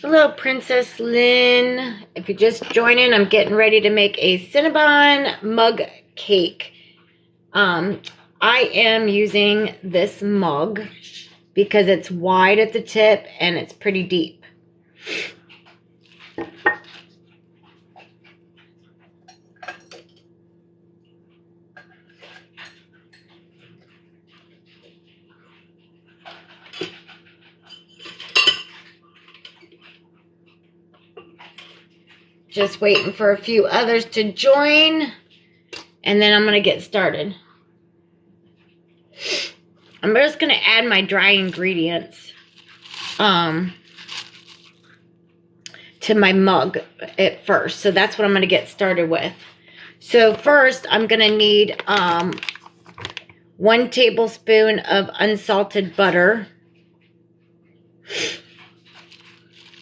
Hello, Princess Lynn. If you're just joining, I'm getting ready to make a Cinnabon mug cake. I am using this mug because it's wide at the tip and it's pretty deep. Just waiting for a few others to join, and then I'm going to get started. I'm just going to add my dry ingredients to my mug at first. So that's what I'm going to get started with. So first, I'm going to need 1 tablespoon of unsalted butter.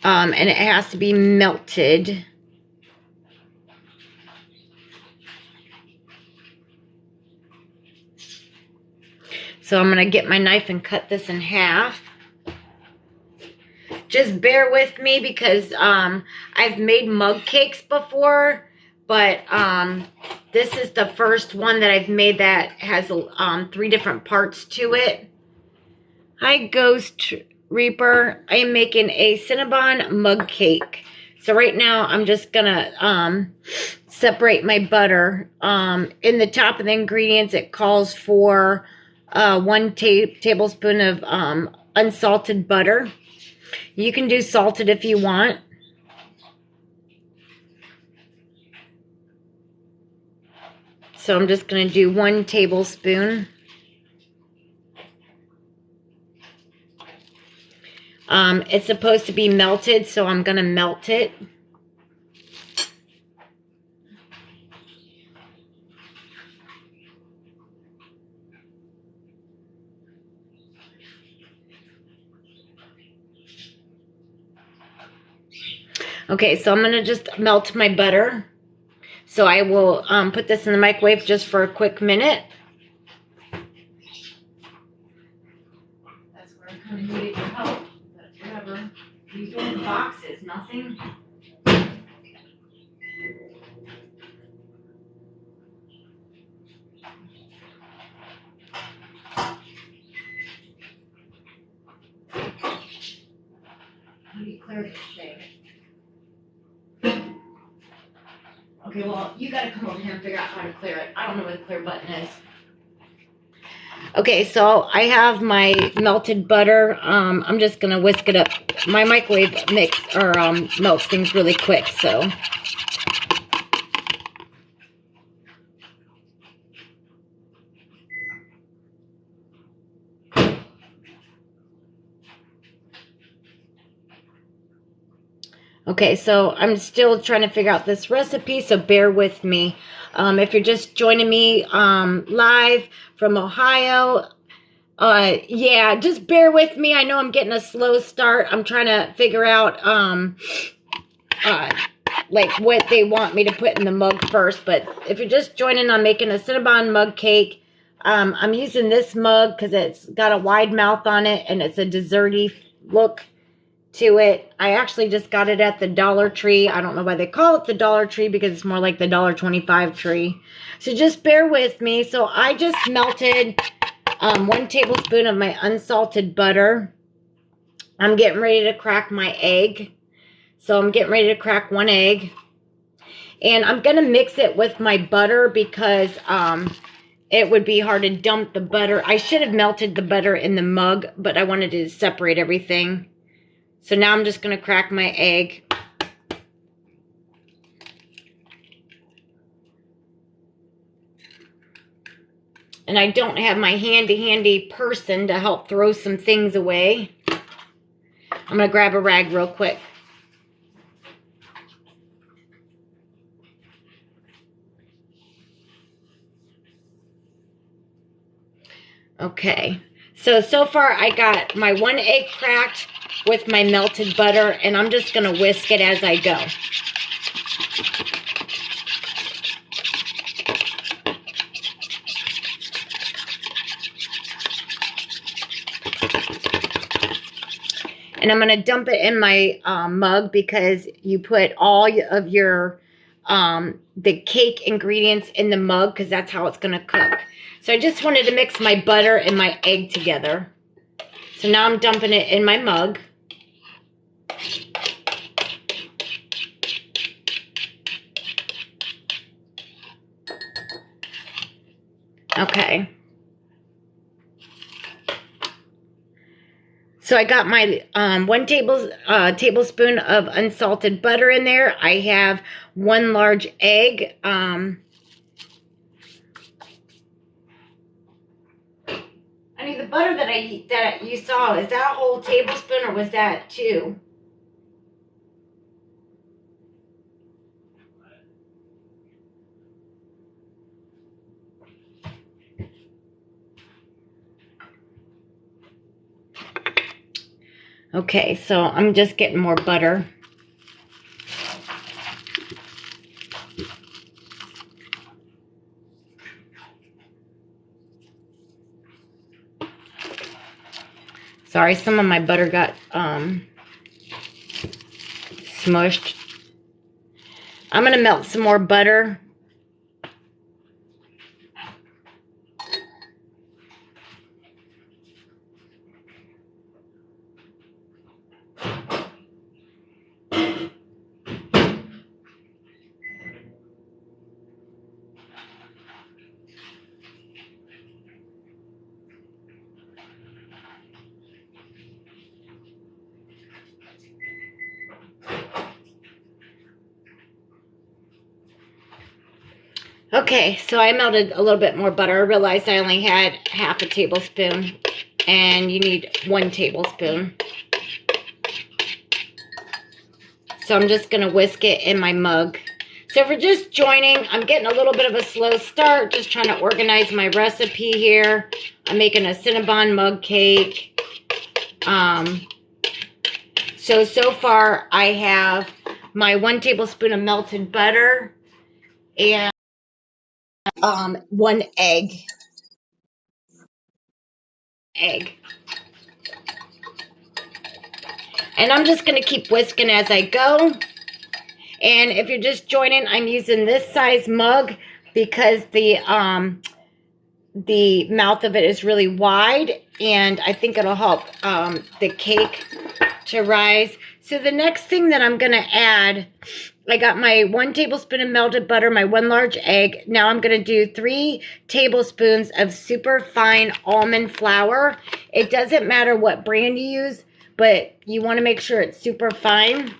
And it has to be melted. So I'm going to get my knife and cut this in half. Just bear with me because I've made mug cakes before, but this is the first one that I've made that has 3 different parts to it. Hi, Ghost Reaper. I am making a Cinnabon mug cake. So right now I'm just going to separate my butter. In the top of the ingredients, it calls for 1 tablespoon of unsalted butter. You can do salted if you want. So I'm just going to do 1 tablespoon. It's supposed to be melted, so I'm going to melt it. Okay, so I'm going to just melt my butter. So I will put this in the microwave just for a quick minute. That's where I kind of needed your help, but whatever. These little boxes, nothing. How do you clear this thing? Okay, well, you gotta come over here and figure out how to clear it. I don't know where the clear button is. Okay, so I have my melted butter. I'm just gonna whisk it up. My microwave melts things really quick, so. Okay, so I'm still trying to figure out this recipe, so bear with me. If you're just joining me live from Ohio, yeah, just bear with me. I know I'm getting a slow start. I'm trying to figure out like what they want me to put in the mug first. But if you're just joining, I'm making a Cinnabon mug cake. I'm using this mug because it's got a wide mouth on it and it's a desserty look to it. I actually just got it at the Dollar Tree. I don't know why they call it the Dollar Tree because it's more like the $1.25 tree. So just bear with me. So I just melted 1 tablespoon of my unsalted butter. I'm getting ready to crack my egg. So I'm getting ready to crack 1 egg. And I'm going to mix it with my butter because it would be hard to dump the butter. I should have melted the butter in the mug, but I wanted to separate everything. So now I'm just going to crack my egg. And I don't have my handy person to help throw some things away. I'm going to grab a rag real quick. Okay. So far I got my 1 egg cracked with my melted butter, and I'm just going to whisk it as I go. And I'm going to dump it in my mug because you put all of your the cake ingredients in the mug because that's how it's going to cook. So I just wanted to mix my butter and my egg together. So now I'm dumping it in my mug. Okay. So I got my 1 tablespoon of unsalted butter in there. I have 1 large egg. I mean, the butter that you saw, is that a whole tablespoon or was that 2? Okay, so I'm just getting more butter. Sorry, some of my butter got smushed. I'm going to melt some more butter. Okay, so I melted a little bit more butter. I realized I only had half a tablespoon, and you need 1 tablespoon. So I'm just going to whisk it in my mug. So if you're just joining, I'm getting a little bit of a slow start, just trying to organize my recipe here. I'm making a Cinnabon mug cake. So far I have my 1 tablespoon of melted butter and 1 egg. And I'm just going to keep whisking as I go. And if you're just joining, I'm using this size mug because the mouth of it is really wide, and I think it'll help the cake to rise. So the next thing that I'm going to add, I got my 1 tablespoon of melted butter, my 1 large egg. Now I'm going to do 3 tablespoons of super fine almond flour. It doesn't matter what brand you use, but you want to make sure it's super fine.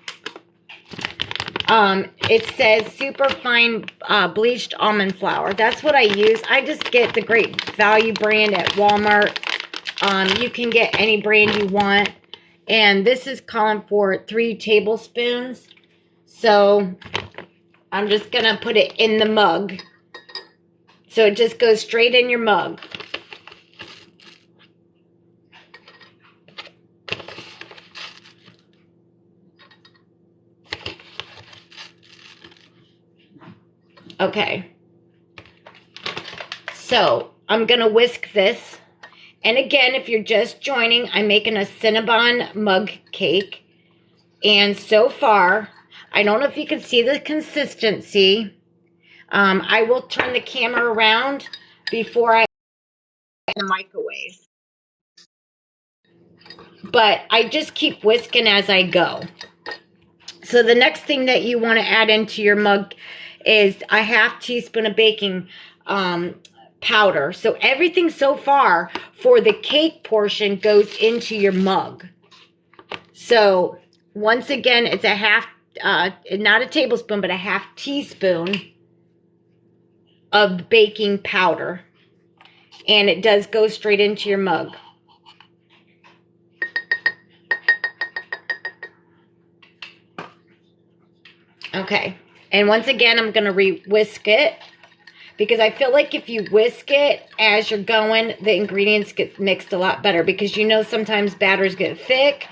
It says super fine bleached almond flour. That's what I use. I just get the Great Value brand at Walmart. You can get any brand you want. And this is calling for 3 tablespoons. So I'm just going to put it in the mug. So it just goes straight in your mug. Okay. So I'm going to whisk this. And again, if you're just joining, I'm making a Cinnabon mug cake. And so far, I don't know if you can see the consistency. I will turn the camera around before I put it in the microwave. But I just keep whisking as I go. So the next thing that you want to add into your mug is a half teaspoon of baking powder. So everything so far for the cake portion goes into your mug. So once again, it's a half, not a tablespoon, but a half teaspoon of baking powder. And it does go straight into your mug. Okay. And once again, I'm going to whisk it because I feel like if you whisk it as you're going, the ingredients get mixed a lot better, because you know sometimes batters get thick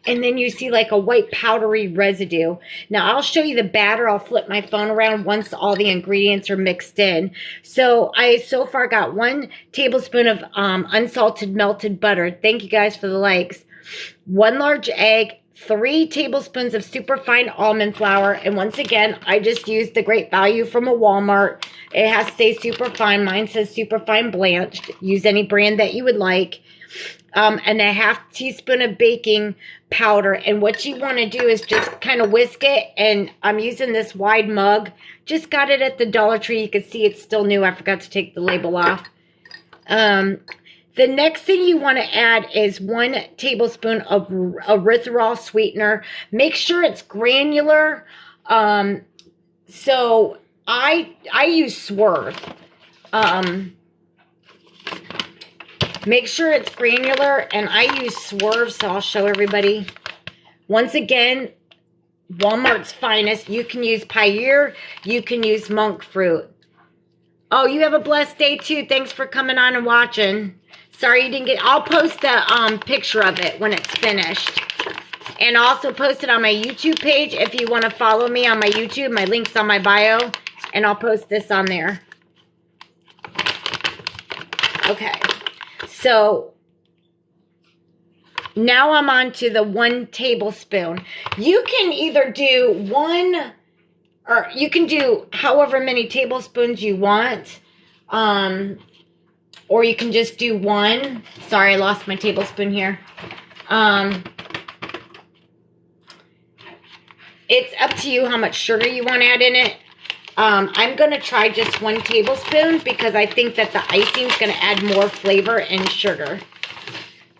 and then you see like a white powdery residue. Now I'll show you the batter. I'll flip my phone around once all the ingredients are mixed in. So I so far got 1 tablespoon of unsalted melted butter. Thank you guys for the likes. 1 large egg, 3 tablespoons of superfine almond flour. And once again, I just used the Great Value from a Walmart. It has to say superfine. Mine says superfine blanched. Use any brand that you would like. And a 1/2 teaspoon of baking powder. And what you want to do is just kind of whisk it. And I'm using this wide mug. Just got it at the Dollar Tree. You can see it's still new. I forgot to take the label off. The next thing you want to add is 1 tablespoon of erythritol sweetener. Make sure it's granular. So I use Swerve. Make sure it's granular, and I use Swerve, so I'll show everybody. Once again, Walmart's finest. You can use Payeur. You can use monk fruit. Oh, you have a blessed day too. Thanks for coming on and watching. Sorry you didn't get... I'll post the picture of it when it's finished. And also post it on my YouTube page if you want to follow me on my YouTube. My link's on my bio. And I'll post this on there. Okay. So now I'm on to the 1 tablespoon. You can either do 1, or you can do however many tablespoons you want. Or you can just do 1. Sorry, I lost my tablespoon here. It's up to you how much sugar you want to add in it. I'm going to try just 1 tablespoon because I think that the icing is going to add more flavor and sugar.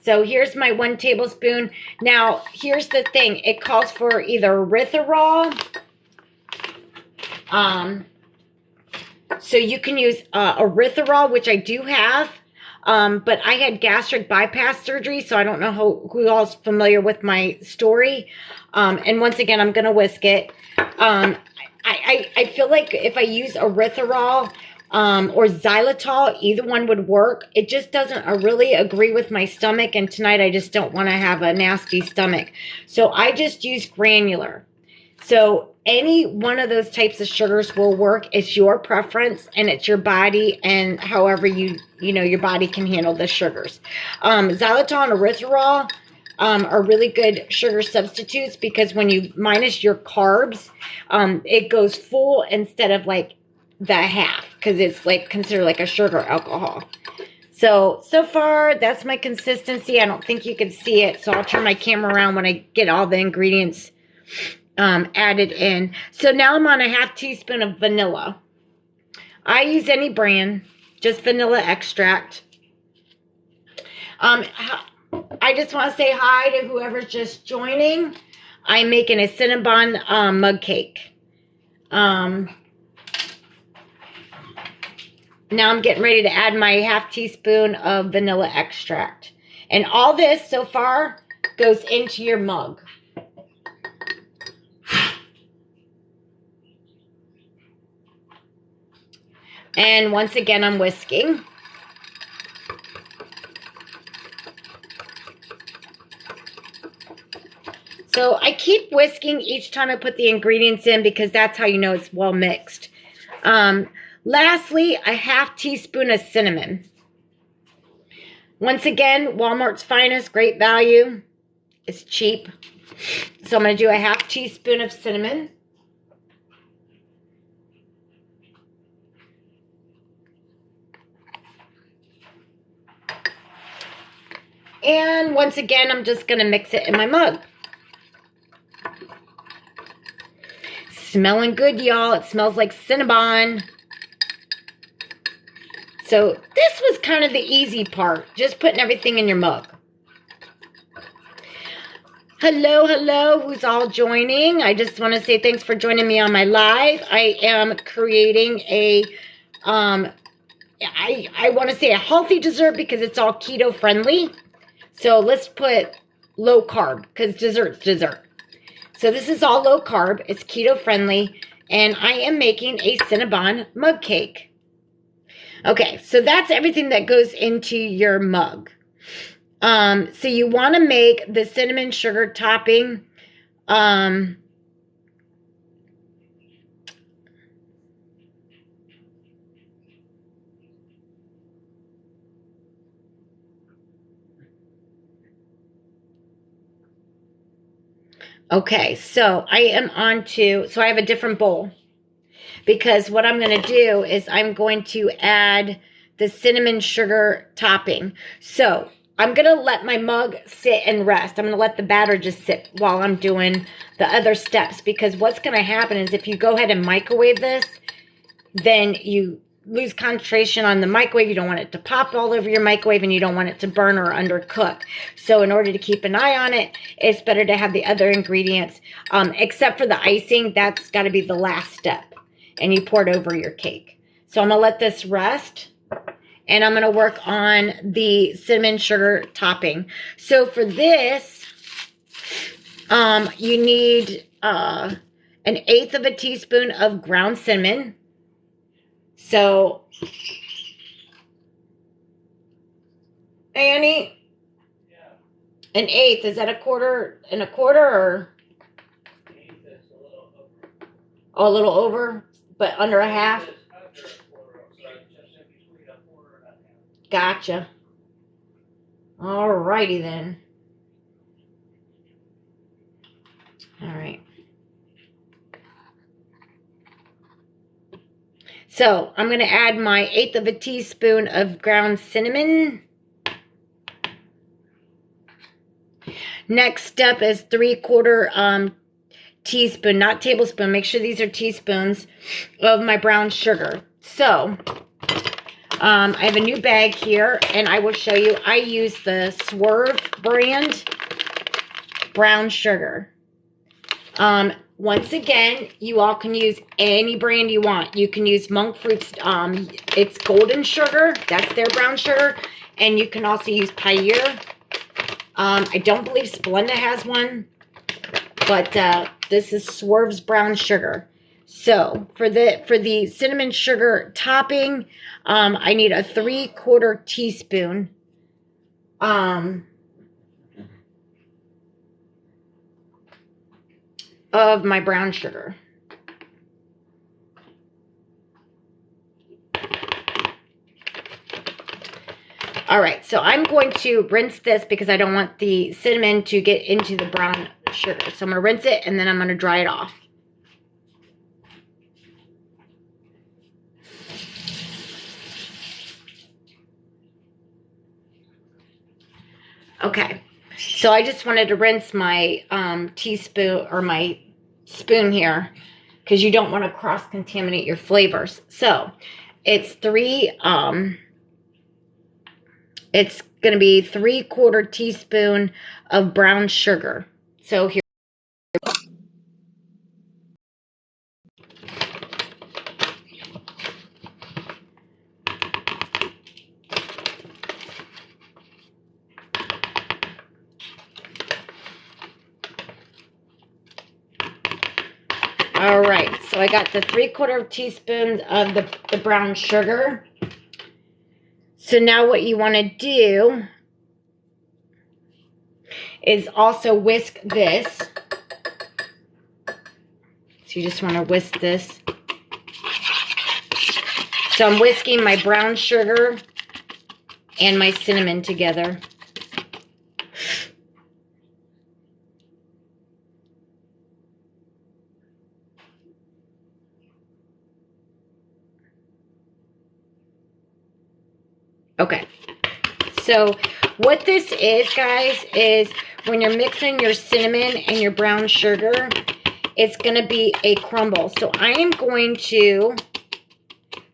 So here's my 1 tablespoon. Now, here's the thing. It calls for either erythritol. So you can use erythritol, which I do have. But I had gastric bypass surgery, so I don't know who all's familiar with my story. And once again, I'm going to whisk it. I feel like if I use erythritol or xylitol, either one would work. It just doesn't really agree with my stomach, and tonight I just don't want to have a nasty stomach. So I just use granular. So any one of those types of sugars will work. It's your preference, and it's your body, and however you know your body can handle the sugars. Xylitol and erythritol are really good sugar substitutes because when you minus your carbs, it goes full instead of like the half, because it's like considered like a sugar alcohol. So far that's my consistency. I don't think you can see it, so I'll turn my camera around when I get all the ingredients added in. So now I'm on a 1/2 teaspoon of vanilla. I use any brand, just vanilla extract. I just want to say hi to whoever's just joining. I'm making a Cinnabon mug cake. Now I'm getting ready to add my 1/2 teaspoon of vanilla extract. And all this so far goes into your mug. And once again, I'm whisking. So I keep whisking each time I put the ingredients in because that's how you know it's well mixed. Lastly, a 1/2 teaspoon of cinnamon. Once again, Walmart's finest, Great Value. It's cheap. So I'm going to do a 1/2 teaspoon of cinnamon. And once again, I'm just going to mix it in my mug. Smelling good, y'all. It smells like Cinnabon. So this was kind of the easy part, just putting everything in your mug. Hello, hello, who's all joining? I just want to say thanks for joining me on my live. I am creating a, I want to say a healthy dessert because it's all keto friendly. So let's put low carb because dessert's dessert. So this is all low carb. It's keto friendly. And I am making a Cinnabon mug cake. Okay, so that's everything that goes into your mug. So you want to make the cinnamon sugar topping. Okay, so I am on to, so I have a different bowl because what I'm going to do is I'm going to add the cinnamon sugar topping. So I'm going to let my mug sit and rest. I'm going to let the batter just sit while I'm doing the other steps, because what's going to happen is if you go ahead and microwave this, then you lose concentration on the microwave. You don't want it to pop all over your microwave, and you don't want it to burn or undercook. So in order to keep an eye on it, it's better to have the other ingredients, except for the icing. That's got to be the last step, and you pour it over your cake. So I'm going to let this rest, and I'm going to work on the cinnamon sugar topping. So for this, you need an 1/8 of a teaspoon of ground cinnamon. So, Annie, an 1/8, is that a quarter and a quarter, or a little over, but under a half? Gotcha. All righty then. All right. So I'm going to add my 1/8 of a teaspoon of ground cinnamon. Next step is 3/4 teaspoon, not tablespoon. Make sure these are teaspoons of my brown sugar. So I have a new bag here, and I will show you. I use the Swerve brand brown sugar. Once again, you all can use any brand you want. You can use Monk Fruit's, it's golden sugar. That's their brown sugar. And you can also use Pioneer. I don't believe Splenda has one, but this is Swerve's brown sugar. So for the cinnamon sugar topping, I need a 3/4 teaspoon. Of my brown sugar. All right, so I'm going to rinse this because I don't want the cinnamon to get into the brown sugar. So I'm going to rinse it, and then I'm going to dry it off. Okay, so I just wanted to rinse my teaspoon or my spoon here, because you don't want to cross-contaminate your flavors. So it's it's going to be 3/4 teaspoon of brown sugar. So here. All right, so I got the 3/4 teaspoon of the brown sugar. So now what you want to do is also whisk this. So you just want to whisk this. So I'm whisking my brown sugar and my cinnamon together. Okay, so what this is, guys, is when you're mixing your cinnamon and your brown sugar, it's going to be a crumble. So I am going to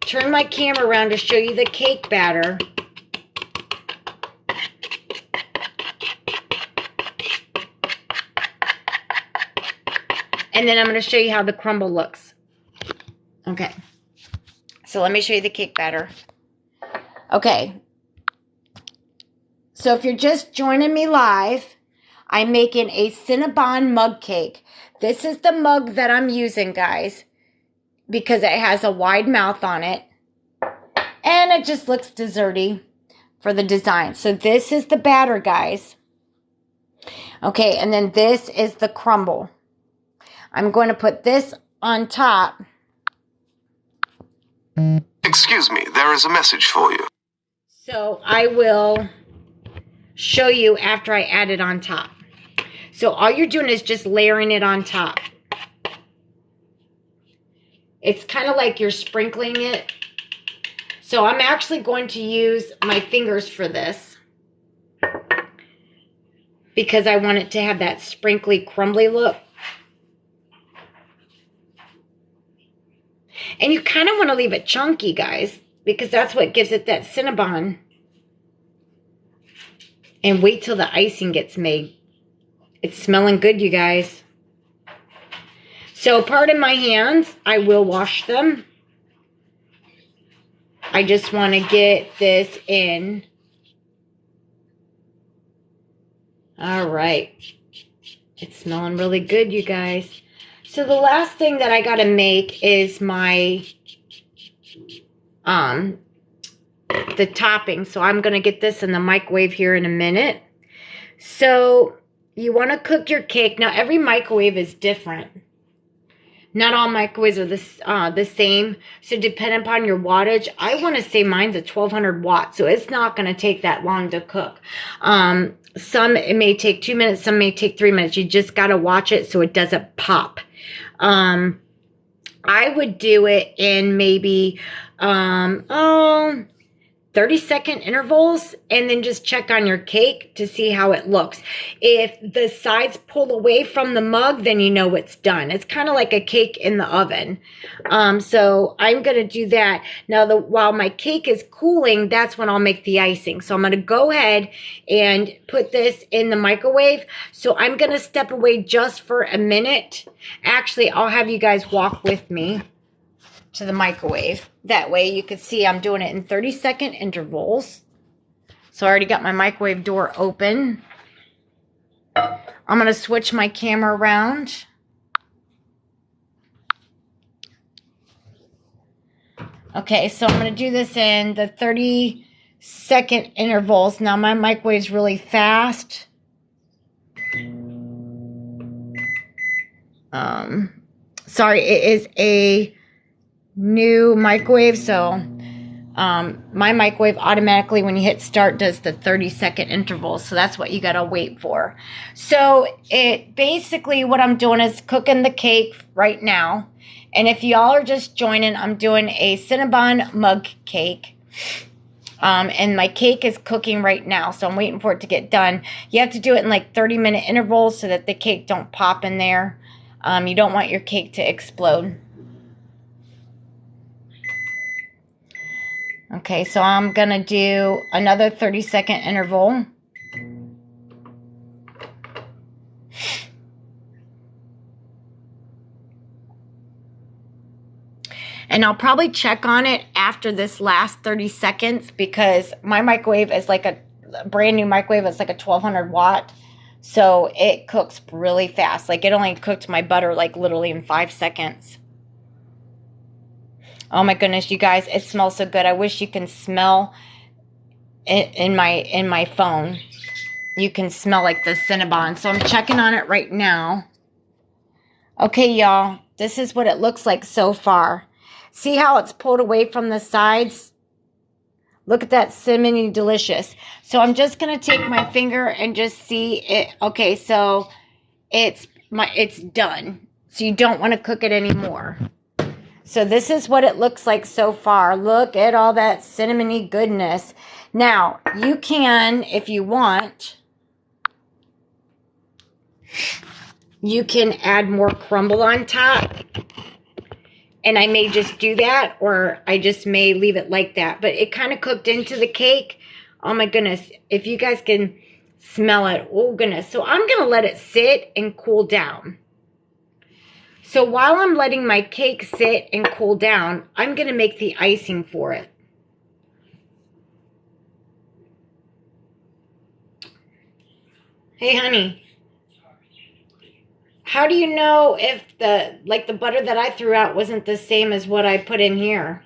turn my camera around to show you the cake batter. And then I'm going to show you how the crumble looks. Okay, so let me show you the cake batter. Okay, so if you're just joining me live, I'm making a Cinnabon mug cake. This is the mug that I'm using, guys, because it has a wide mouth on it. And it just looks desserty for the design. So this is the batter, guys. Okay, and then this is the crumble. I'm going to put this on top. Excuse me, there is a message for you. So I will show you after I add it on top. So all you're doing is just layering it on top. It's kind of like you're sprinkling it. So I'm actually going to use my fingers for this, because I want it to have that sprinkly, crumbly look. And you kind of want to leave it chunky, guys, because that's what gives it that Cinnabon. And wait till the icing gets made. It's smelling good, you guys. So pardon my hands. I will wash them. I just want to get this in. All right. It's smelling really good, you guys. So the last thing that I got to make is my the topping. So I'm going to get this in the microwave here in a minute. So you want to cook your cake. Now every microwave is different. Not all microwaves are the same. So depending upon your wattage, I want to say mine's a 1200 watts. So it's not going to take that long to cook. Some it may take 2 minutes. Some may take 3 minutes. You just got to watch it so it doesn't pop. I would do it in maybe 30-second intervals, and then just check on your cake to see how it looks. If the sides pull away from the mug, then you know it's done. It's kind of like a cake in the oven. So I'm going to do that. Now, while my cake is cooling, that's when I'll make the icing. So I'm going to go ahead and put this in the microwave. So I'm going to step away just for a minute. Actually, I'll have you guys walk with me to the microwave. That way you can see I'm doing it in 30-second intervals. So I already got my microwave door open. I'm going to switch my camera around. Okay, so I'm going to do this in the 30-second intervals. Now my microwave's really fast. Sorry, it is a new microwave, so my microwave automatically, when you hit start, does the 30-second intervals. So that's what you gotta wait for. So it basically, what I'm doing is cooking the cake right now. And if y'all are just joining, I'm doing a Cinnabon mug cake. And my cake is cooking right now, so I'm waiting for it to get done. You have to do it in like 30-minute intervals so that the cake don't pop in there. You don't want your cake to explode. Okay, so I'm going to do another 30-second interval. And I'll probably check on it after this last 30 seconds, because my microwave is like a brand new microwave. It's like a 1200 watt. So it cooks really fast. Like, it only cooked my butter like literally in 5 seconds. Oh my goodness, you guys, it smells so good. I wish you can smell it in my phone. You can smell like the Cinnabon. So I'm checking on it right now. Okay, y'all, this is what it looks like so far. See how it's pulled away from the sides? Look at that cinnamony delicious. So I'm just going to take my finger and just see it. Okay, so it's done. So you don't want to cook it anymore. So this is what it looks like so far. Look at all that cinnamony goodness. Now, you can, if you want, you can add more crumble on top. And I may just do that, or I just may leave it like that. But it kind of cooked into the cake. Oh my goodness. If you guys can smell it. Oh goodness. So I'm going to let it sit and cool down. So while I'm letting my cake sit and cool down, I'm going to make the icing for it. Hey, honey. How do you know if the butter that I threw out wasn't the same as what I put in here?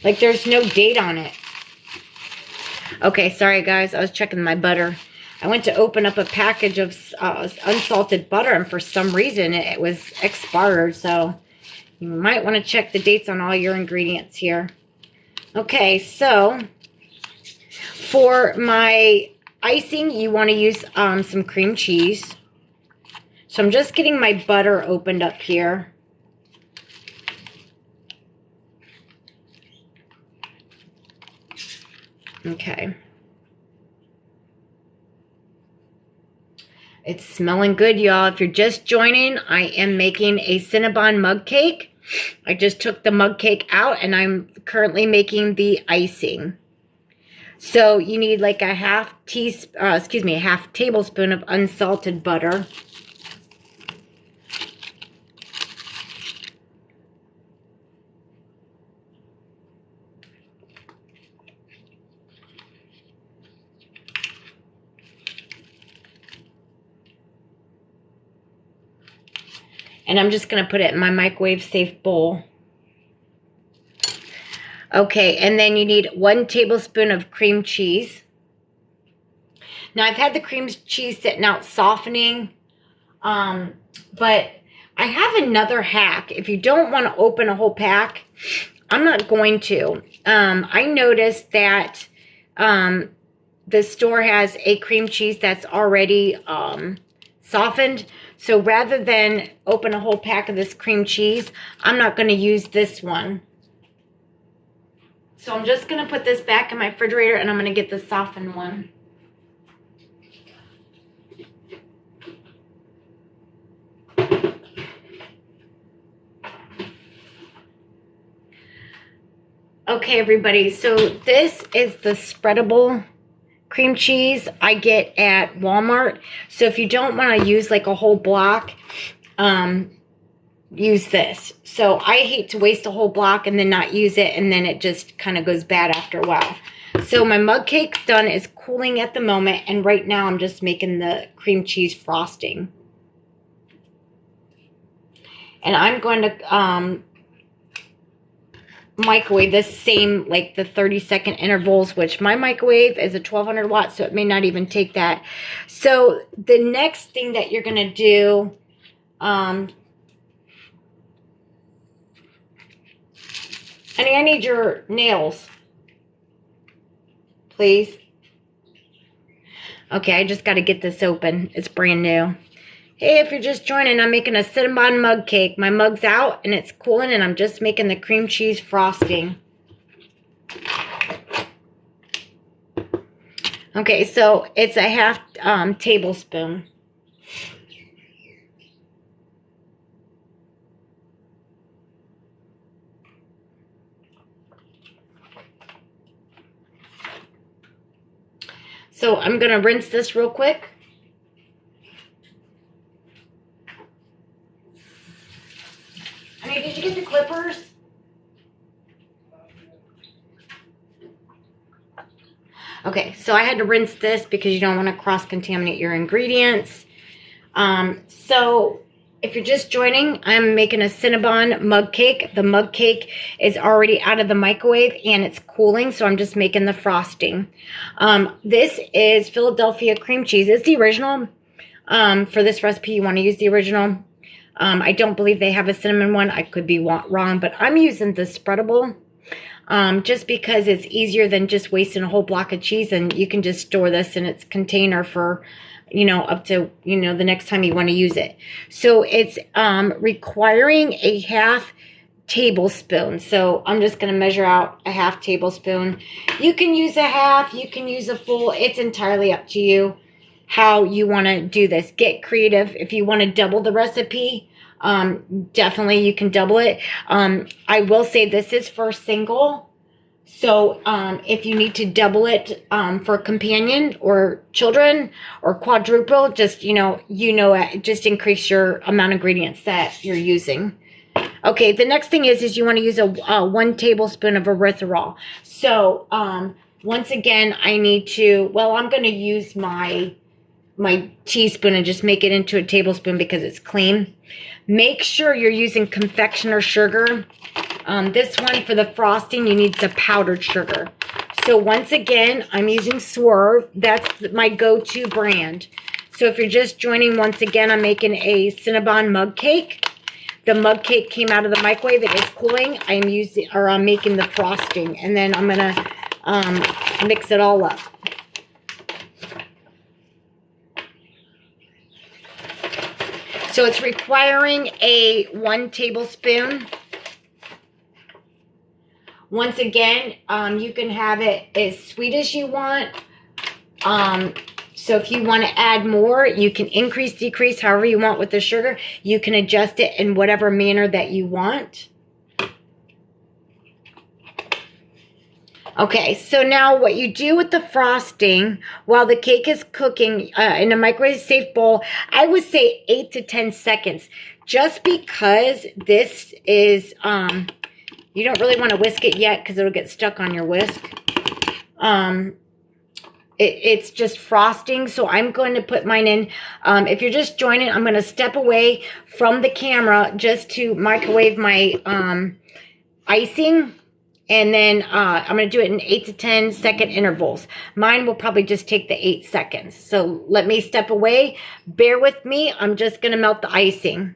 Like there's no date on it. Okay, sorry guys, I was checking my butter. I went to open up a package of unsalted butter, and for some reason it was expired, so you might want to check the dates on all your ingredients here. Okay, so for my icing, you want to use some cream cheese. So I'm just getting my butter opened up here. Okay. It's smelling good, y'all. If you're just joining, I am making a Cinnabon mug cake. I just took the mug cake out and I'm currently making the icing. So you need like a half tablespoon of unsalted butter. And I'm just going to put it in my microwave safe bowl. Okay, and then you need 1 tablespoon of cream cheese. Now I've had the cream cheese sitting out softening, but I have another hack. If you don't want to open a whole pack, I'm not going to. I noticed that the store has a cream cheese that's already softened. So rather than open a whole pack of this cream cheese, I'm not going to use this one. So I'm just going to put this back in my refrigerator and I'm going to get the softened one. Okay, everybody, so this is the spreadable cream cheese I get at Walmart. So if you don't want to use like a whole block, use this. So I hate to waste a whole block and then not use it, and then it just kind of goes bad after a while. So my mug cake's done, is cooling at the moment, and right now I'm just making the cream cheese frosting. And I'm going to microwave this same, like the 30-second intervals, which my microwave is a 1200 watts, so it may not even take that. So the next thing that you're going to do, honey, I need your nails, please. Okay, I just got to get this open. It's brand new. Hey, if you're just joining, I'm making a Cinnabon mug cake. My mug's out and it's cooling, and I'm just making the cream cheese frosting. Okay, so it's a half tablespoon. So I'm going to rinse this real quick. Honey, did you get the clippers? Okay, so I had to rinse this because you don't want to cross-contaminate your ingredients. So if you're just joining, I'm making a Cinnabon mug cake. The mug cake is already out of the microwave and it's cooling, so I'm just making the frosting. This is Philadelphia cream cheese. It's the original. For this recipe, you want to use the original. I don't believe they have a cinnamon one. I could be wrong, but I'm using the spreadable just because it's easier than just wasting a whole block of cheese, and you can just store this in its container for, you know, up to, you know, the next time you want to use it. So it's requiring a half tablespoon. So I'm just going to measure out a half tablespoon. You can use a half, you can use a full. It's entirely up to you how you want to do this. Get creative. If you want to double the recipe, definitely you can double it. I will say this is for single. So if you need to double it for companion or children or quadruple, just, just increase your amount of ingredients that you're using. Okay, the next thing is you want to use a 1 tablespoon of erythritol. So once again, I need to, I'm going to use my teaspoon and just make it into a tablespoon because it's clean. Make sure you're using confectioner sugar. This one for the frosting, you need the powdered sugar. So once again, I'm using Swerve. That's my go-to brand. So if you're just joining, once again, I'm making a Cinnabon mug cake. The mug cake came out of the microwave. It is cooling. I'm making the frosting, and then I'm gonna mix it all up. So it's requiring a 1 tablespoon. Once again, you can have it as sweet as you want. So if you want to add more, you can increase, decrease, however you want with the sugar. You can adjust it in whatever manner that you want. Okay, so now what you do with the frosting while the cake is cooking in a microwave safe bowl, I would say 8 to 10 seconds. Just because this is, you don't really want to whisk it yet because it'll get stuck on your whisk. It's just frosting, so I'm going to put mine in. If you're just joining, I'm going to step away from the camera just to microwave my icing. And then I'm going to do it in 8 to 10 second intervals. Mine will probably just take the 8 seconds. So let me step away. Bear with me. I'm just going to melt the icing.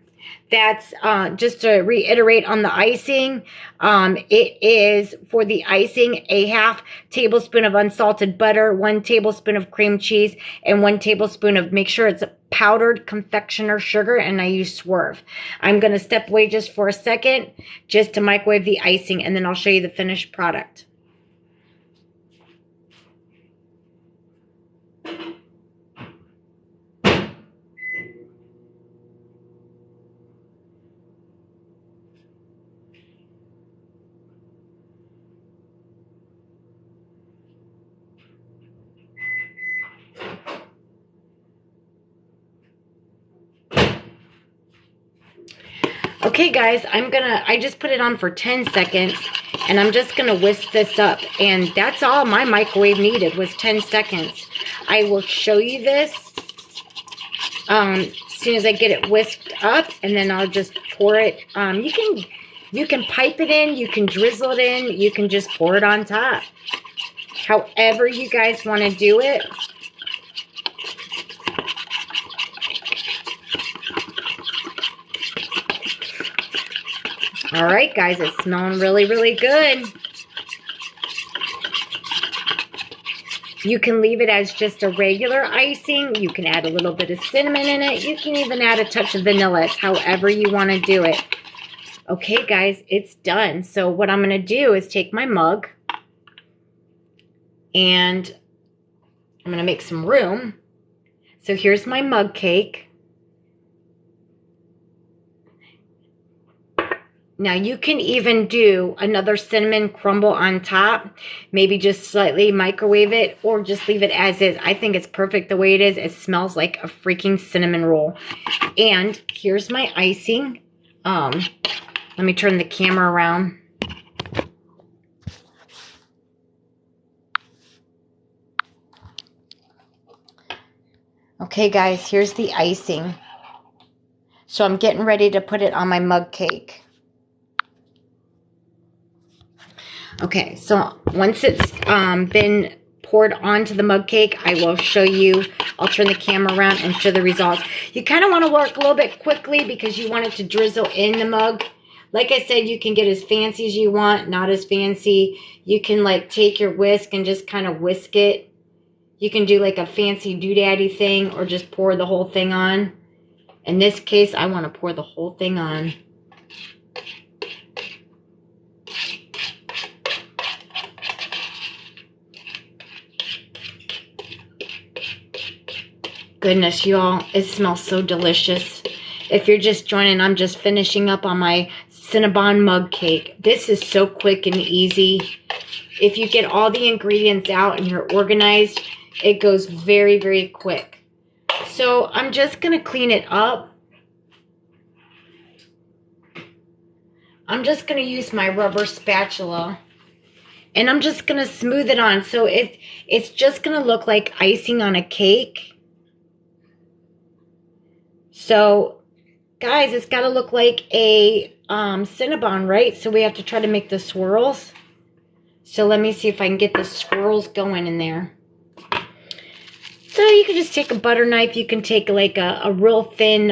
That's just to reiterate on the icing. It is for the icing a half tablespoon of unsalted butter, 1 tablespoon of cream cheese, and 1 tablespoon of, make sure it's powdered confectioner sugar, and I use Swerve. I'm going to step away just for a second just to microwave the icing, and then I'll show you the finished product. Okay, guys, I just put it on for 10 seconds, and I'm just going to whisk this up. And that's all my microwave needed was 10 seconds. I will show you this as soon as I get it whisked up, and then I'll just pour it. You can pipe it in, you can drizzle it in, you can just pour it on top. However you guys want to do it. All right, guys, it's smelling really, really good. You can leave it as just a regular icing. You can add a little bit of cinnamon in it. You can even add a touch of vanilla. It's however you want to do it. Okay, guys, it's done. So what I'm going to do is take my mug, and I'm going to make some room. So here's my mug cake. Now you can even do another cinnamon crumble on top. Maybe just slightly microwave it or just leave it as is. I think it's perfect the way it is. It smells like a freaking cinnamon roll. And here's my icing. Let me turn the camera around. Okay, guys, here's the icing. So I'm getting ready to put it on my mug cake. Okay, so once it's been poured onto the mug cake, I will show you. I'll turn the camera around and show the results. You kind of want to work a little bit quickly because you want it to drizzle in the mug. Like I said, you can get as fancy as you want, not as fancy. You can like take your whisk and just kind of whisk it. You can do like a fancy doodaddy thing or just pour the whole thing on. In this case, I want to pour the whole thing on. Goodness, y'all, it smells so delicious. If you're just joining, I'm just finishing up on my Cinnabon mug cake. This is so quick and easy. If you get all the ingredients out and you're organized, it goes very, very quick. So I'm just going to clean it up. I'm just going to use my rubber spatula. And I'm just going to smooth it on. So it's just going to look like icing on a cake. So Guys, it's got to look like a Cinnabon, right? So we have to try to make the swirls. So let me see if I can get the swirls going in there. So you can just take a butter knife. You can take like a real thin,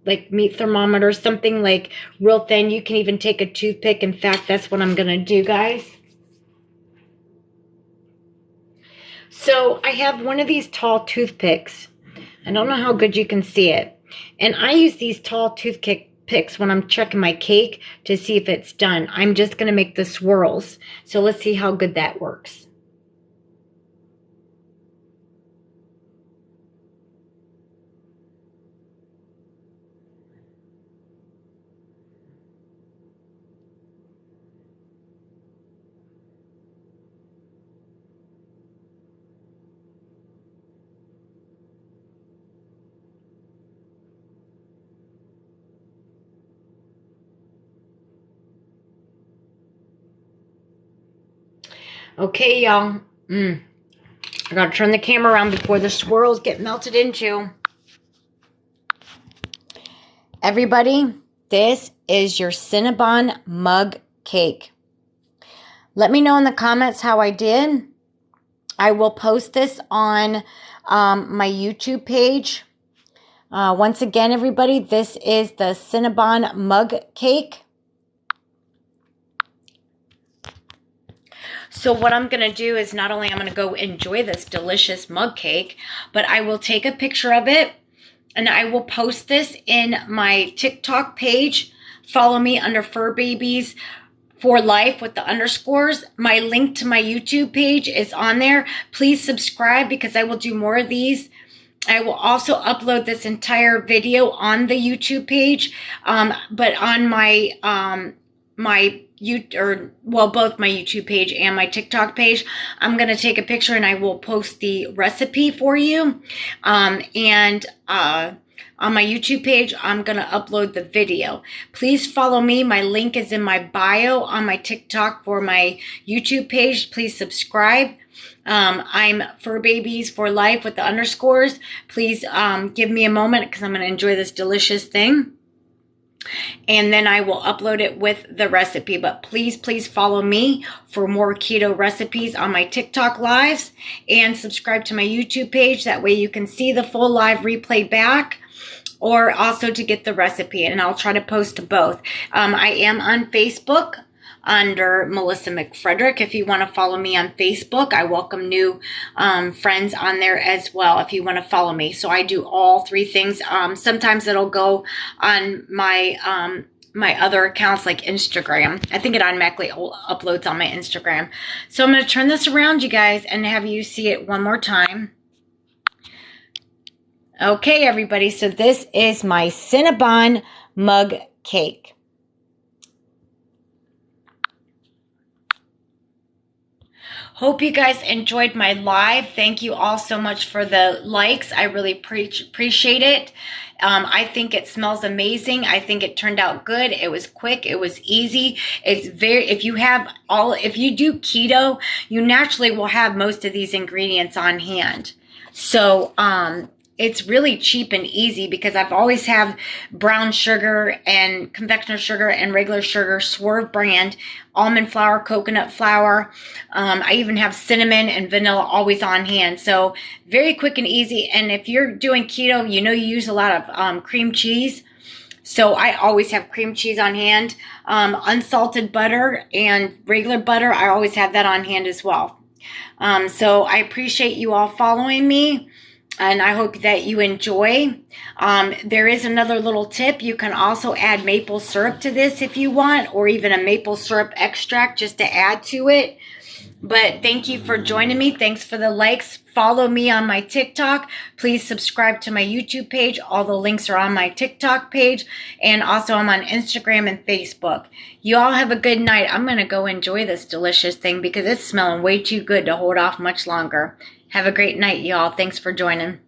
like meat thermometer, something like real thin. You can even take a toothpick. In fact, that's what I'm going to do, guys. So I have one of these tall toothpicks. I don't know how good you can see it. And I use these tall toothpicks when I'm checking my cake to see if it's done. I'm just going to make the swirls. So let's see how good that works. Okay, y'all. I gotta turn the camera around before the swirls get melted into. Everybody, this is your Cinnabon mug cake. Let me know in the comments how I did. I will post this on my YouTube page. Once again, everybody, this is the Cinnabon mug cake. So what I'm going to do is not only I'm going to go enjoy this delicious mug cake, but I will take a picture of it and I will post this in my TikTok page. Follow me under Fur Babies for Life with the underscores. My link to my YouTube page is on there. Please subscribe because I will do more of these. I will also upload this entire video on the YouTube page, but on my both my YouTube page and my TikTok page, I'm going to take a picture and I will post the recipe for you. And on my YouTube page, I'm going to upload the video. Please follow me. My link is in my bio on my TikTok for my YouTube page. Please subscribe. I'm Fur Babies for Life with the underscores. Please give me a moment because I'm going to enjoy this delicious thing. And then I will upload it with the recipe. But please follow me for more keto recipes on my TikTok lives. And subscribe to my YouTube page. That way you can see the full live replay back. Or also to get the recipe. And I'll try to post both. I am on Facebook under Melissa McFrederick. If you want to follow me on Facebook, I welcome new friends on there as well if you want to follow me. So I do all three things. Sometimes it'll go on my my other accounts like Instagram. I think it automatically uploads on my Instagram. So I'm going to turn this around, you guys, and have you see it one more time. Okay, everybody. So this is my Cinnabon mug cake. Hope you guys enjoyed my live. Thank you all so much for the likes. I really appreciate it. I think it smells amazing. I think it turned out good. It was quick. It was easy. It's if you do keto, you naturally will have most of these ingredients on hand. So, it's really cheap and easy because I've always have brown sugar and confectioner sugar and regular sugar, Swerve brand, almond flour, coconut flour. I even have cinnamon and vanilla always on hand. So very quick and easy. And if you're doing keto, you know you use a lot of cream cheese. So I always have cream cheese on hand. Unsalted butter and regular butter, I always have that on hand as well. So I appreciate you all following me. And I hope that you enjoy. There is another little tip. You can also add maple syrup to this if you want, or even a maple syrup extract just to add to it. But thank you for joining me. Thanks for the likes. Follow me on my TikTok. Please subscribe to my YouTube page. All the links are on my TikTok page. And also I'm on Instagram and Facebook. You all have a good night. I'm going to go enjoy this delicious thing because it's smelling way too good to hold off much longer. Have a great night, y'all. Thanks for joining.